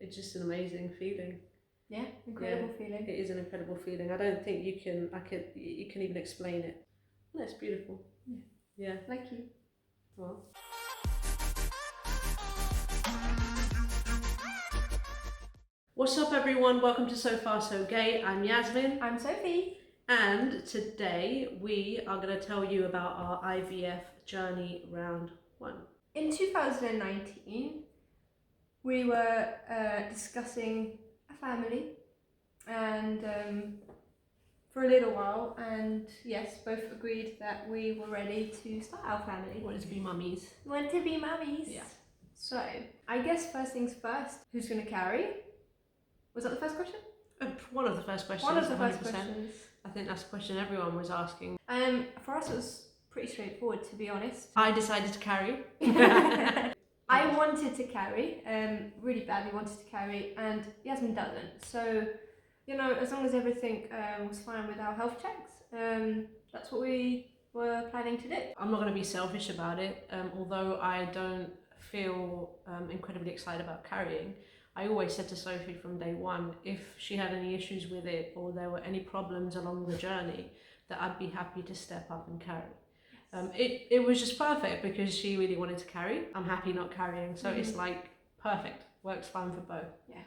it's just an amazing feeling. Yeah, incredible feeling. It is an incredible feeling. I don't think you can even explain it. That's beautiful. Yeah. Thank you. Well. What's up, everyone? Welcome to So Far So Gay. I'm Yasmin. I'm Sophie. And today we are going to tell you about our IVF journey round 1. In 2019, we were discussing a family and for a little while, and yes, both agreed that we were ready to start our family. Wanted to be mummies. Wanted to be mummies. Yeah. So, I guess first things first, who's going to carry? Was that the first question? One of the first questions. One of the 100%. first questions. I think that's the question everyone was asking. For us it was pretty straightforward, to be honest. I decided to carry. I wanted to carry, really badly wanted to carry, and Yasmin doesn't. So, you know, as long as everything was fine with our health checks, that's what we were planning to do. I'm not going to be selfish about it, although I don't feel incredibly excited about carrying. I always said to Sophie from day one, if she had any issues with it or there were any problems along the journey, that I'd be happy to step up and carry. It was just perfect because she really wanted to carry. I'm happy not carrying, so it's like perfect, works fine for both. Yeah.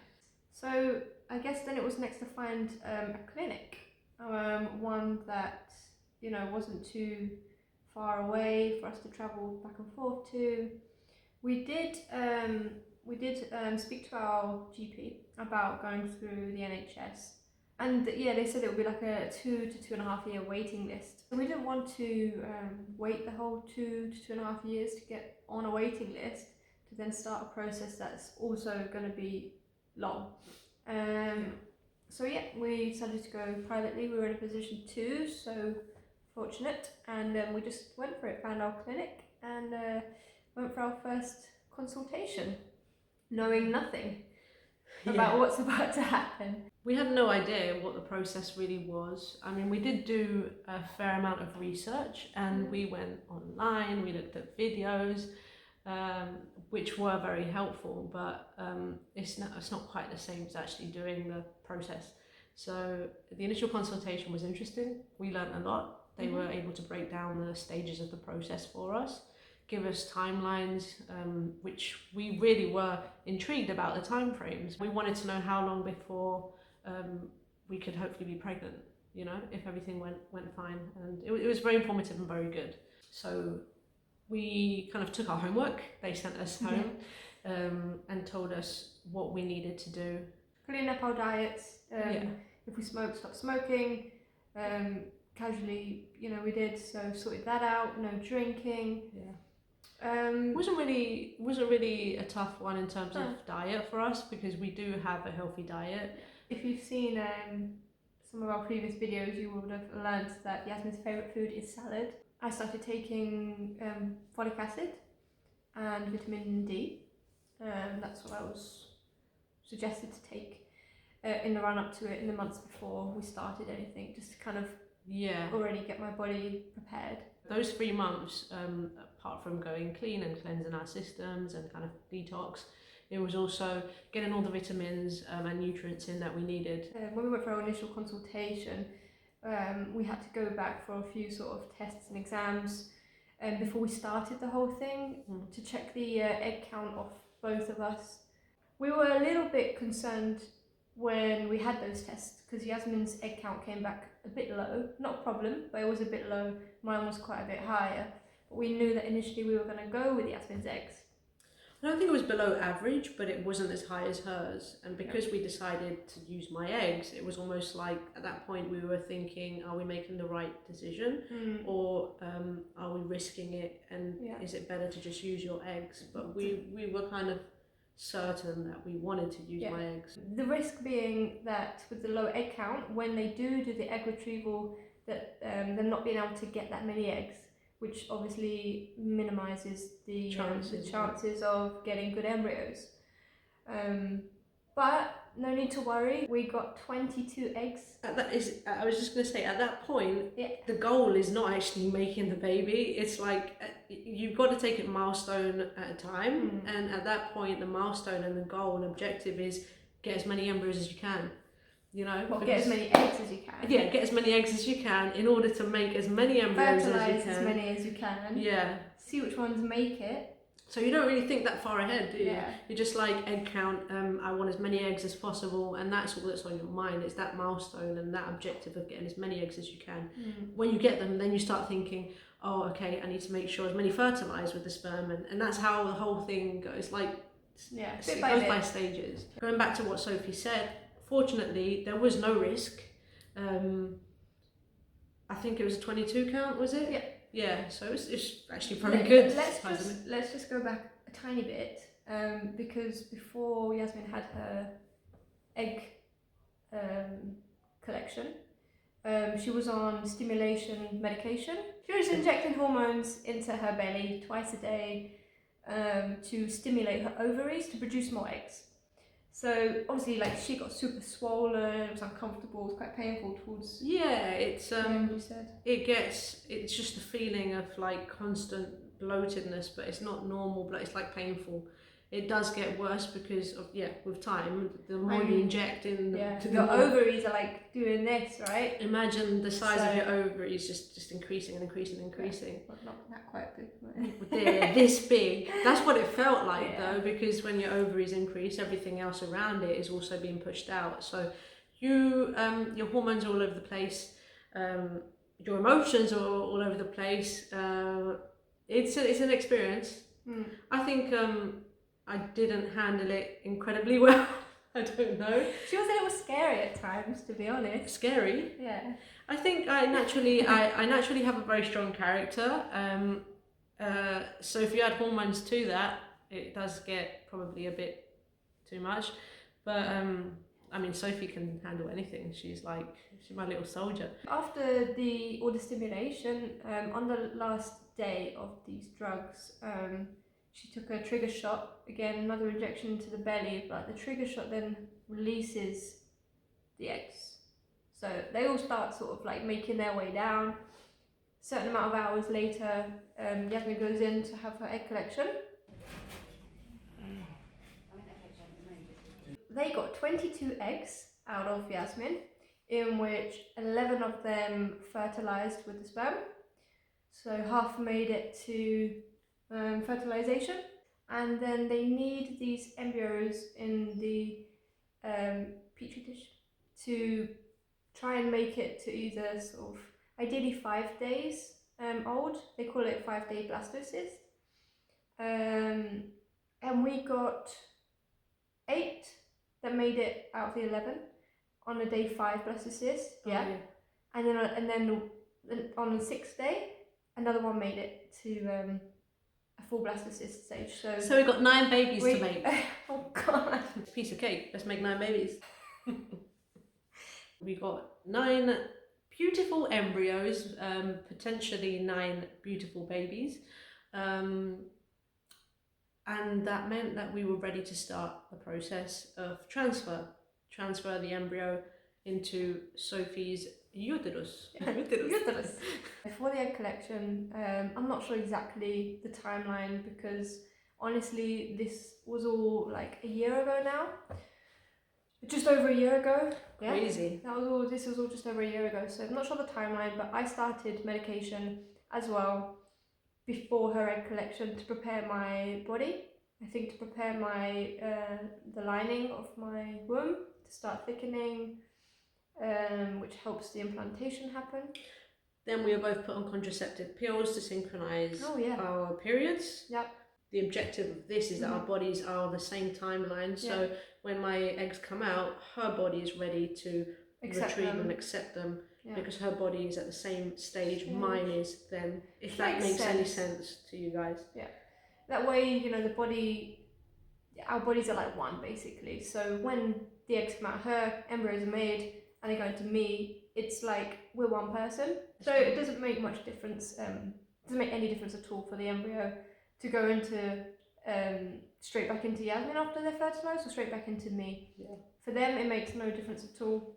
So I guess then it was next to find a clinic, one that, you know, wasn't too far away for us to travel back and forth to. We did speak to our GP about going through the NHS, and yeah, they said it would be like a 2 to 2.5 year waiting list. We didn't want to wait the whole 2 to 2.5 years to get on a waiting list to then start a process that's also going to be long. So yeah, we decided to go privately. We were in a position to, so fortunate, and we just went for it, found our clinic, and went for our first consultation, knowing nothing about what's about to happen. We had no idea what the process really was. I mean, we did do a fair amount of research, and we went online, we looked at videos, which were very helpful, but it's not quite the same as actually doing the process. So the initial consultation was interesting. We learned a lot. They were able to break down the stages of the process for us, give us timelines, which we really were intrigued about the time frames. We wanted to know how long before we could hopefully be pregnant, you know, if everything went fine. And it was very informative and very good. So we kind of took our homework. They sent us home and told us what we needed to do. Clean up our diets. If we smoke, stop smoking. Casually, you know, we did, so sorted that out. No drinking. Wasn't really a tough one in terms of diet for us, because we do have a healthy diet. If you've seen some of our previous videos, you would have learned that Yasmin's favourite food is salad. I started taking folic acid and vitamin D. That's what I was suggested to take in the run up to it, in the months before we started anything, just to kind of already get my body prepared. Those 3 months, apart from going clean and cleansing our systems and kind of detox, it was also getting all the vitamins and nutrients in that we needed. When we went for our initial consultation, we had to go back for a few sort of tests and exams before we started the whole thing to check the egg count of both of us. We were a little bit concerned when we had those tests because Yasmin's egg count came back a bit low. Not a problem, but it was a bit low. Mine was quite a bit higher. But we knew that initially we were going to go with Yasmin's eggs. I don't think it was below average, but it wasn't as high as hers. And because we decided to use my eggs, it was almost like at that point we were thinking, are we making the right decision? Or are we risking it? And is it better to just use your eggs? But we were kind of certain that we wanted to use my eggs. The risk being that with the low egg count, when they do the egg retrieval, that they're not being able to get that many eggs, which obviously minimises the chances of getting good embryos. But no need to worry. We got 22 eggs. I was just going to say, at that point, Yeah. the goal is not actually making the baby. It's like you've got to take it milestone at a time. And at that point, the milestone and the goal and objective is get as many embryos as you can. You know, well, get as many eggs as you can. Yeah, get as many eggs as you can in order to make as many embryos Fertilize as you can. as many as you can. Yeah. See which ones make it. So you don't really think that far ahead, do you? Yeah. You're just like, egg count, I want as many eggs as possible, and that's all that's on your mind. It's that milestone and that objective of getting as many eggs as you can. When you get them, then you start thinking, oh, okay, I need to make sure as many fertilise with the sperm, and that's how the whole thing goes. Like, yeah, it goes by stages. Going back to what Sophie said, fortunately, there was no risk. I think it was a 22 count, was it? Yeah. Yeah, so it's actually probably good. Let's just go back a tiny bit, because before Yasmin had her egg collection, she was on stimulation medication. She was injecting hormones into her belly twice a day to stimulate her ovaries to produce more eggs. So obviously, like, she got super swollen, it was uncomfortable, it was quite painful towards. Yeah, it's you said. it's just a feeling of like constant bloatedness, but it's not normal, but it's like painful. It does get worse because of, with time, the more you inject in, your ovaries are like doing this, right? Imagine the size of your ovaries just increasing and increasing and increasing. Yeah, well, not that quite big, but they're this big. That's what it felt like though, because when your ovaries increase, everything else around it is also being pushed out. So you, your hormones are all over the place. Your emotions are all over the place. It's an experience. I think I didn't handle it incredibly well. I don't know. She was a little scary at times, to be honest. Scary? Yeah. I think I naturally have a very strong character. So if you add hormones to that, it does get probably a bit too much. But I mean, Sophie can handle anything. She's my little soldier. After all the stimulation, on the last day of these drugs, she took a trigger shot, again another injection into the belly, but the trigger shot then releases the eggs. So they all start sort of like making their way down. A certain amount of hours later, Yasmin goes in to have her egg collection. They got 22 eggs out of Yasmin, in which 11 of them fertilized with the sperm. So half made it to fertilization, and then they need these embryos in the petri dish to try and make it to either sort of ideally 5 days old. They call it 5-day blastocyst. And we got 8 that made it out of the 11 on a day 5 blastocyst. Yeah. And then on the 6th day, another one made it to a full blastocyst stage. So we got 9 babies to make. Oh god. Piece of cake. Let's make 9 babies. We got 9 beautiful embryos, potentially 9 beautiful babies. And that meant that we were ready to start the process of transfer the embryo into Sophie's uterus. Uterus. For the egg collection, I'm not sure exactly the timeline, because honestly this was all like a year ago now. Just over a year ago. Yeah. Crazy. This was all just over a year ago, so I'm not sure the timeline, but I started medication as well before her egg collection to prepare my body. I think to prepare my the lining of my womb to start thickening, which helps the implantation happen. Then we were both put on contraceptive pills to synchronize our periods. Yep. The objective of this is that our bodies are on the same timeline. So when my eggs come out, her body is ready to retrieve and accept them. Yeah. Because her body is at the same stage mine is, then if that makes any sense to you guys. Yeah. That way, our bodies are like one basically. So when the eggs come out, her embryos are made and they go into me, it's like we're one person. So it doesn't make much difference, doesn't make any difference at all for the embryo to go into straight back into Yasmin after they're fertilised or straight back into me. Yeah. For them, it makes no difference at all.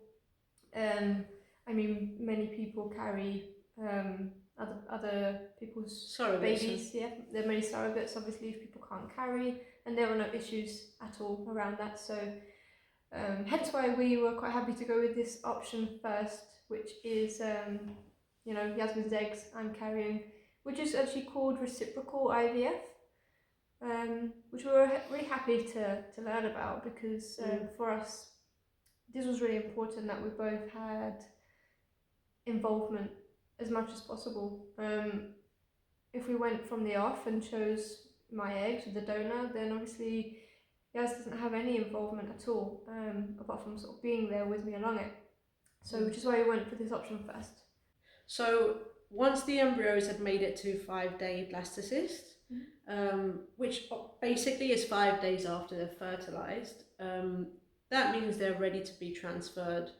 I mean, many people carry other people's Surrogates, babies. Yeah, there are many surrogates, obviously, if people can't carry, and there are no issues at all around that. So hence why we were quite happy to go with this option first, which is, you know, Yasmin's eggs I'm carrying, which is actually called Reciprocal IVF, which we were really happy to learn about, because for us, this was really important that we both had involvement as much as possible. If we went from the off and chose my eggs with the donor, then obviously Yas doesn't have any involvement at all, apart from sort of being there with me along it. So which is why we went for this option first. So once the embryos had made it to 5-day blastocyst, which basically is 5 days after they're fertilized, that means they're ready to be transferred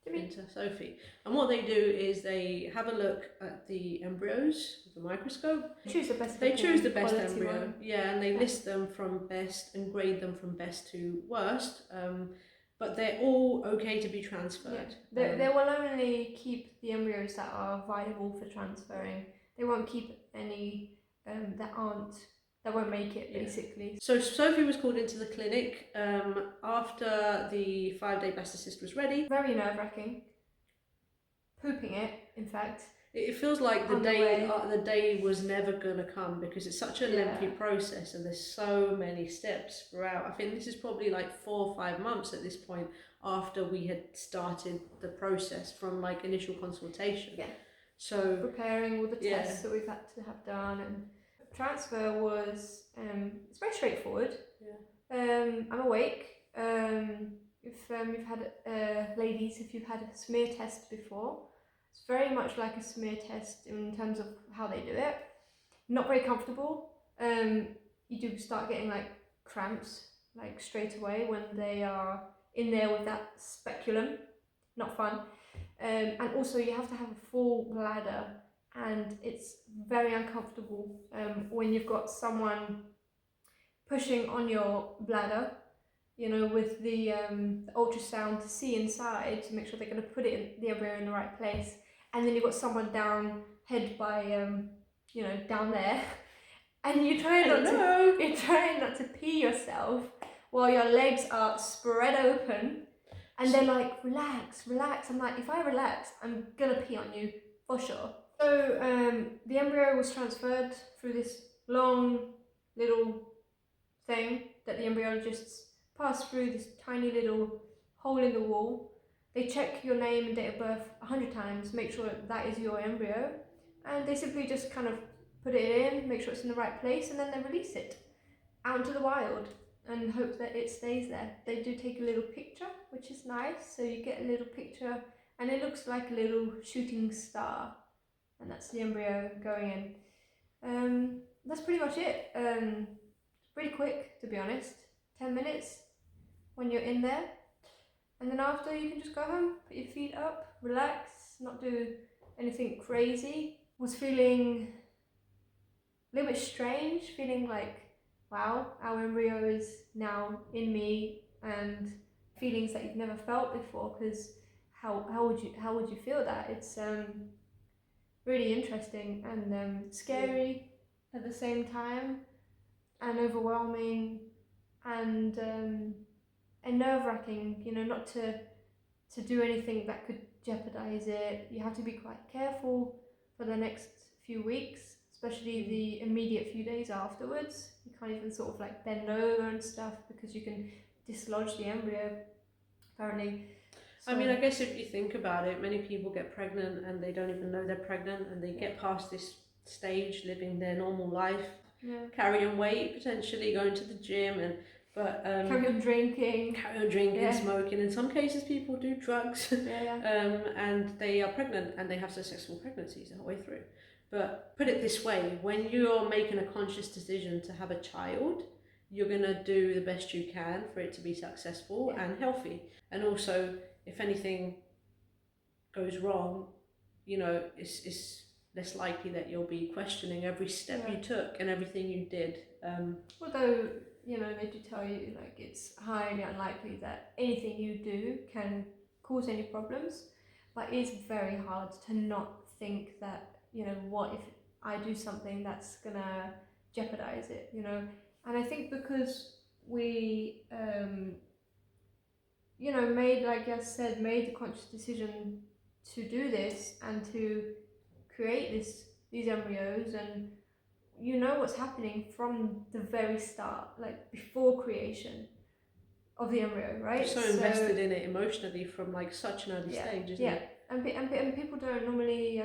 into Sophie. And what they do is they have a look at the embryos with a microscope. Choose the best. They choose the best quality embryo, one. yeah, and they list them from best and grade them from best to worst. But they're all okay to be transferred. Yeah. They will only keep the embryos that are viable for transferring. They won't keep any that won't make it, basically. So Sophie was called into the clinic after the 5-day blastocyst was ready. Very nerve-wracking. Pooping it, in fact. It feels like the day was never going to come, because it's such a lengthy process and there's so many steps throughout. I think this is probably like 4 or 5 months at this point after we had started the process from like initial consultation. Yeah. So preparing all the tests that we've had to have done, and transfer was it's very straightforward. I'm awake. If you've had ladies, if you've had a smear test before, it's very much like a smear test in terms of how they do it. Not very comfortable. You do start getting like cramps like straight away when they are in there with that speculum. Not fun. And also you have to have a full bladder, and it's very uncomfortable when you've got someone pushing on your bladder, you know, with the ultrasound to see inside to make sure they're going to put the embryo in the right place, and then you've got someone down head by you know, down there, and you're trying not to pee yourself while your legs are spread open. And they're like, relax, relax. I'm like, if I relax, I'm gonna pee on you, for sure. So the embryo was transferred through this long little thing that the embryologists pass through, this tiny little hole in the wall. They check your name and date of birth 100 times, make sure that is your embryo. And they simply just kind of put it in, make sure it's in the right place, and then they release it out into the wild and hope that it stays there. They do take a little picture, which is nice. So you get a little picture and it looks like a little shooting star, and that's the embryo going in. That's pretty much it. Pretty quick, to be honest. 10 minutes when you're in there, and then after you can just go home, put your feet up, relax, not do anything crazy. Was feeling a little bit strange, feeling like, wow, our embryo is now in me, and feelings that you've never felt before, because how would you feel that? It's really interesting and scary at the same time, and overwhelming, and nerve-wracking, you know, not to do anything that could jeopardize it. You have to be quite careful for the next few weeks, especially the immediate few days afterwards. You can't even sort of like bend over and stuff, because you can dislodge the embryo, apparently. So, I mean, I guess if you think about it, many people get pregnant and they don't even know they're pregnant, and they get past this stage living their normal life, carrying weight, potentially going to the gym, and carry on drinking, smoking. In some cases, people do drugs, and they are pregnant and they have successful pregnancies the whole way through. But put it this way, when you're making a conscious decision to have a child, you're going to do the best you can for it to be successful and healthy. And also, if anything goes wrong, you know, it's less likely that you'll be questioning every step you took and everything you did. Although you know, they do tell you like it's highly unlikely that anything you do can cause any problems, but it's very hard to not think that, you know, what if I do something that's gonna jeopardize it, you know. And I think because we you know, made, like I said, made the conscious decision to do this and to create these embryos, and you know what's happening from the very start, like before creation of the embryo, right? You're so invested in it emotionally from like such an early stage, isn't it? And people don't normally,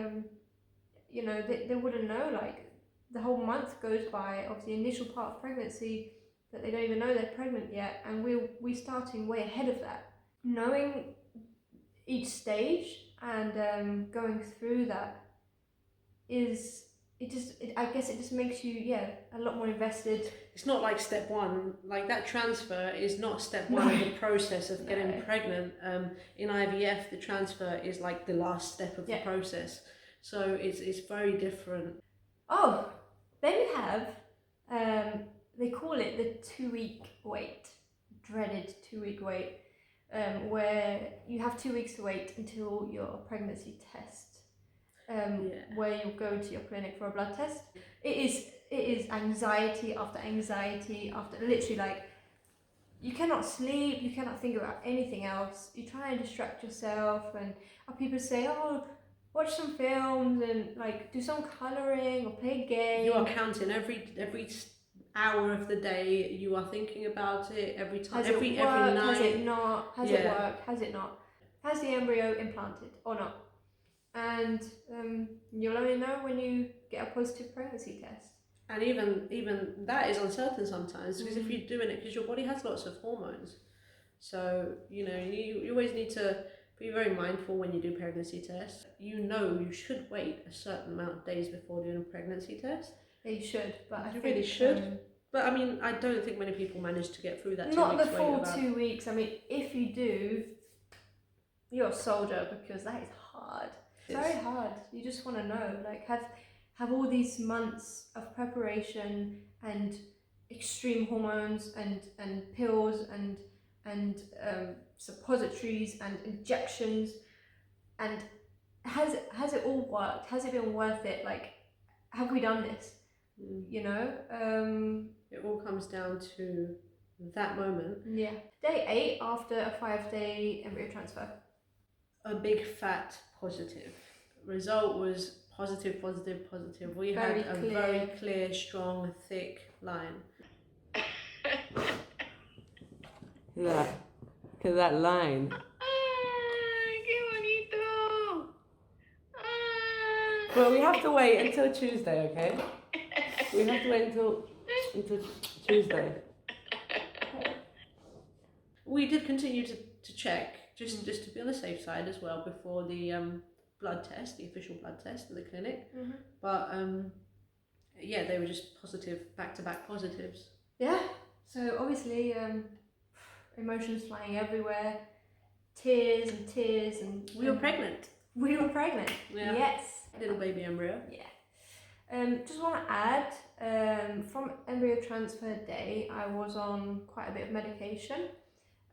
you know, they wouldn't know, like the whole month goes by of the initial part of pregnancy that they don't even know they're pregnant yet, and we're starting way ahead of that. Knowing each stage and going through that is, I guess it just makes you a lot more invested. It's not like step one, like that transfer is not step one of the process of getting pregnant. In IVF, the transfer is like the last step of the process, so it's very different. Oh, then you have they call it the 2-week wait, dreaded 2-week wait, where you have 2 weeks to wait until your pregnancy test. Where you'll go to your clinic for a blood test. It is anxiety after anxiety after, literally, like you cannot sleep, you cannot think about anything else. You try and distract yourself, and people say, oh, watch some films and like do some colouring or play a game. You are counting every hour of the day. You are thinking about it every time, every night. Has it not? Has it worked? Has it not? Has the embryo implanted or not? And you'll only know when you get a positive pregnancy test. And even that is uncertain sometimes, because if you're doing it, because your body has lots of hormones, so you know you always need to be very mindful when you do pregnancy tests. You know you should wait a certain amount of days before doing a pregnancy test. Yeah, you should, but I think really should. But I mean, I don't think many people manage to get through that. Not the full 2 weeks. I mean, if you do, you're a soldier, because that is hard. It's very hard. You just want to know, like, have all these months of preparation and extreme hormones and pills and suppositories and injections, and has it all worked? Has it been worth it? Like, have we done this? You know, it all comes down to that moment. Yeah, day 8 after a 5-day embryo transfer. A big fat positive. Result was positive, positive, positive. We had a very clear, strong, thick line. Look at that line. ¡Qué bonito! Well, we have to wait until Tuesday, okay? We have to wait until Tuesday. We did continue to check, just to be on the safe side as well, before the blood test, the official blood test at the clinic. But they were just positive, back-to-back positives. Yeah, so obviously emotions flying everywhere, tears and tears, and we were pregnant. We were pregnant. Yeah. Yes. Little baby embryo. Yeah. Just want to add, from embryo transfer day, I was on quite a bit of medication.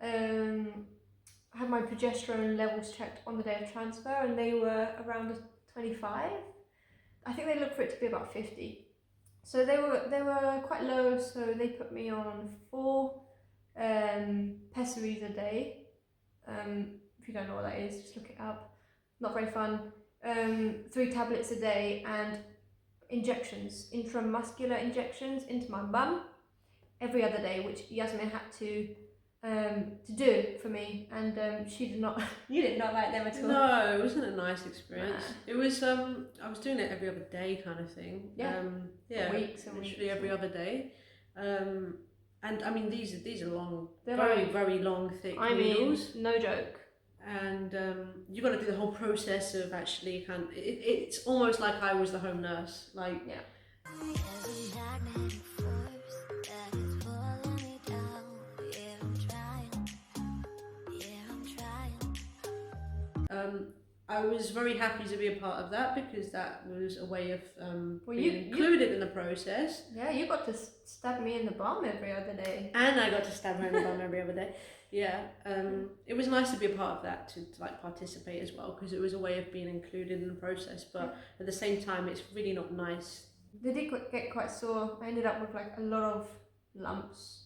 I had my progesterone levels checked on the day of transfer, and they were around 25. I think they looked for it to be about 50. So they were quite low, so they put me on 4 pessaries a day. If you don't know what that is, just look it up. Not very fun. 3 tablets a day, and injections, intramuscular injections into my bum every other day, which Yasmin had to do for me, and she did not. You did not like them at all. No, it wasn't a nice experience. It was I was doing it every other day kind of thing. Weeks and literally every other day. And I mean these are long, They're very long, thick needles. I mean, no joke. And you got to do the whole process of actually it's almost like I was the home nurse, like I was very happy to be a part of that because that was a way of Well, being included in the process. Yeah, you got to stab me in the bum every other day. And I got to stab her in the bum every other day. Yeah, it was nice to be a part of that, to like participate as well, because it was a way of being included in the process. But at the same time, it's really not nice. They did get quite sore. I ended up with like a lot of lumps.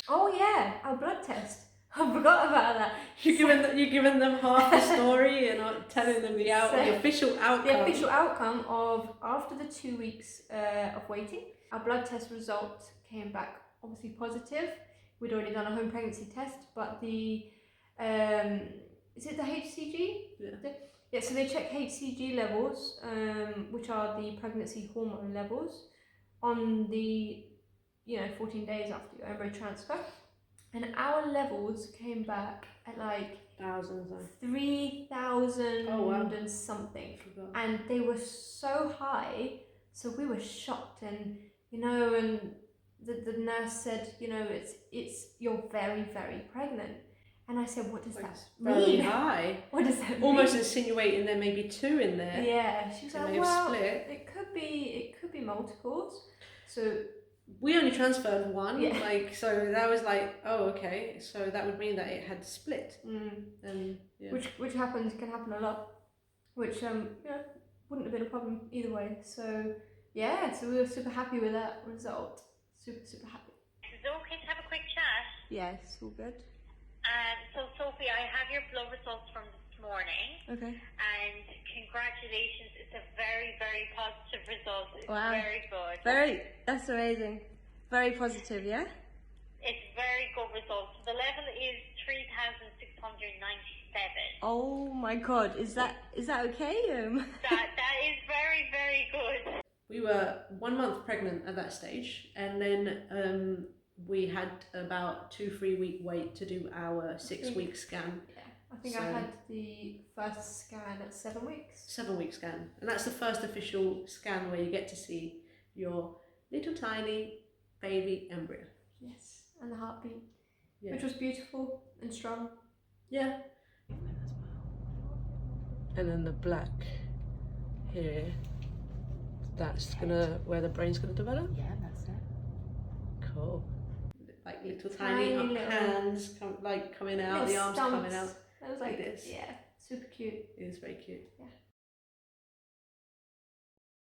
Oh yeah, our blood test. I forgot about that. You're giving them half the story and not telling them the official outcome. The official outcome of after the 2 weeks of waiting, our blood test result came back obviously positive. We'd already done a home pregnancy test, but the is it the HCG? Yeah. So they check HCG levels, which are the pregnancy hormone levels, on the 14 days after your embryo transfer. And our levels came back at like thousands, 3,000 and something, and they were so high. So we were shocked, and and the nurse said, it's you're very, very pregnant. And I said, what does that mean? Very high. What does that mean? Almost insinuating there may be 2 in there. Yeah, she was like, well, it could be multiples. So we only transferred 1, yeah. So that was like, oh, okay, so that would mean that it had split. And which can happen a lot, which wouldn't have been a problem either way. So yeah, so we were super happy with that result. Super happy. Is it okay to have a quick chat? Yes, all good. So Sophie, I have your blood results from this morning. Okay. And congratulations, it's a very, very positive result. It's very good. That's amazing. Very positive, yeah? It's very good result. So the level is 3,697. Oh my god, is that okay? That is very, very good. We were 1 month pregnant at that stage, and then we had about 2-3 week wait to do our 6-week scan. Yeah, I think I had the first scan at 7 weeks. 7-week scan, and that's the first official scan where you get to see your little tiny baby embryo. Yes, and the heartbeat, which was beautiful and strong. Yeah. And then the black here, that's where the brain's gonna develop? Yeah, that's it. Cool. Like little tiny hands coming out, the arms coming out. That was like this. Yeah, super cute. It is very cute. Yeah.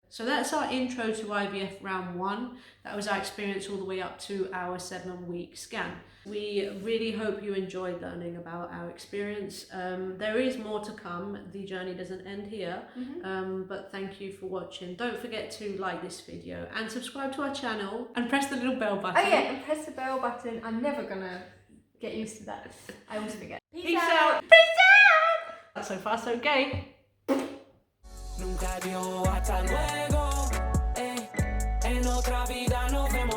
So that's our intro to IVF round 1. That was our experience all the way up to our 7-week scan. We really hope you enjoyed learning about our experience. There is more to come. The journey doesn't end here. But thank you for watching. Don't forget to like this video and subscribe to our channel and press the little bell button. Oh yeah, and press the bell button. I'm never gonna get used to that. I always forget. Peace out. Peace out. So far so gay. Nunca digo hasta luego, en otra vida nos vemos.